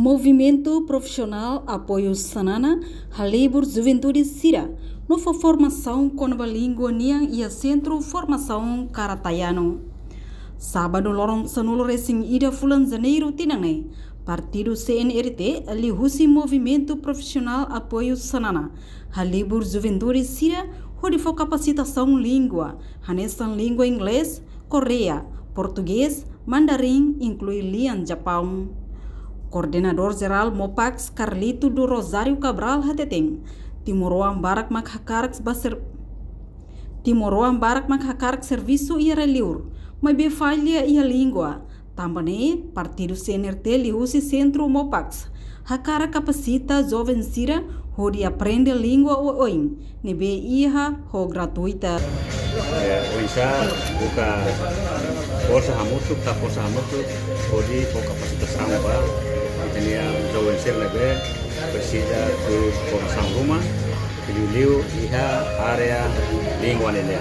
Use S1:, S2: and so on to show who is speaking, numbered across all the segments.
S1: Movimento Profissional Apoio Sanana, Halibur Juventude Sira, nova formação com a língua Niang e a Centro Formação Karatayano. Sábado, lorong sanulo racing ida Fulan Janeiro Tinangai, Partido CNRT, Lihusi Movimento Profissional Apoio Sanana, Halibur Juventude Sira, onde for capacitação língua, hanesan língua inglês, Coreia, português, mandarim, inclui Lian Japão. Coordenador Geral Mopax Carlito do Rosário Cabral Hateteng, Timoroan Barak Makhakaraks Serviço e Reliur, mas be falha e a língua. Também Partido CNRT Lihusi Centro Mopax, Hakara capacita jovem Sira, onde aprende a língua oin, nebe iha ho gratuita.
S2: Oinsa buka força hamutu, onde for capacitação para ini yang jauh sir lebe bersida ke formação rumah liu iha area língua nele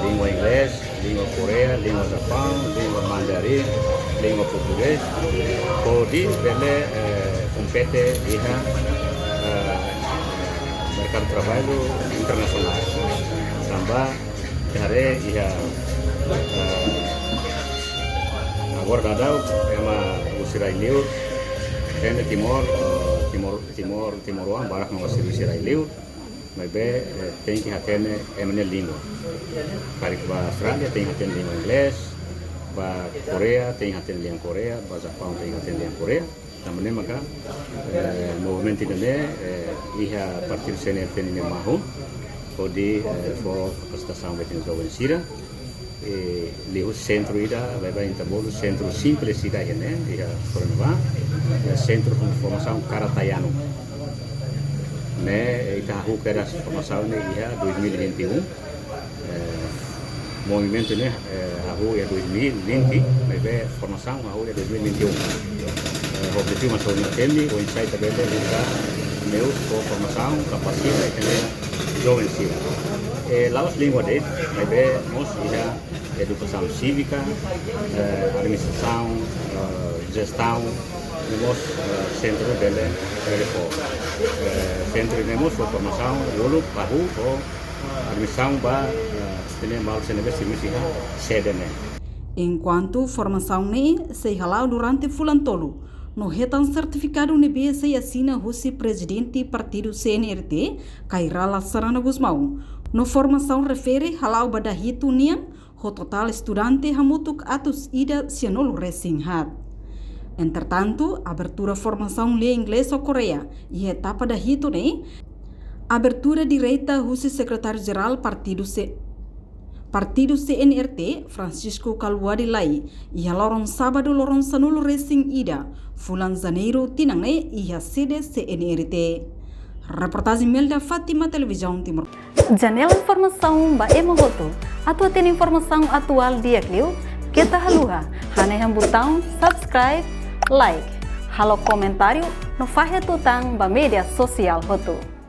S2: língua inglês, língua Coreia, língua Japão, língua mandarim, língua português, onde bele compete iha mercado trabalho internacional tambah hari iha agora dadau ema usirai liu Tene Timoruan barak no serviço Liu, mas be tem que atender emne língua. Para a Austrália tem que atender língua inglês, para Coreia tem que atender língua Coreia, para Japão tem que atender língua Coreia. Também maka movimento ini ia partir CNRT ini mahu, kodi for capacitação betin jovem Sira. Lihu centro ida beba intabolo centro simples ida ini dia fornava centro de formação Karatayano né ita hu kera formação ne ia 2021 movimento ne hu ya 2020 beba formação hu ya 2021 objetivo masuk ni o insight beba kita meu formação kapasitas ini jovem Sira laos língua dele beba mos ia educação cívica, administração, gestão, temos centro dele centro temos formação, dulu bahu ou administração ba tene mal senebe serviço sede né.
S1: Enquanto formação ne se halau durante fulantolo, no retan certificado nebe se assina Husi presidente partido CNRT, Kairala Sarana Gusmão. No formação refere halau badahito nian o total estudante hamutuk atus ida sianolo resinghat. Entretanto, abertura formação lê inglês ou Coreia e etapa da hito ne abertura direita Husi secretário-geral partido CNRT Francisco Calwadi Lai e lorong sábado lorong sanulo resing ida Fulan Janeiro Tinangai e a sede CNRT. Reportagem Melda Fátima Televisão Timor. Janela informação ba emohoto. Atau tem informação atual dia kliu, kita haluha, haneham botão subscribe, like, halo comentário, no fahe tutang ba media sosial hotu.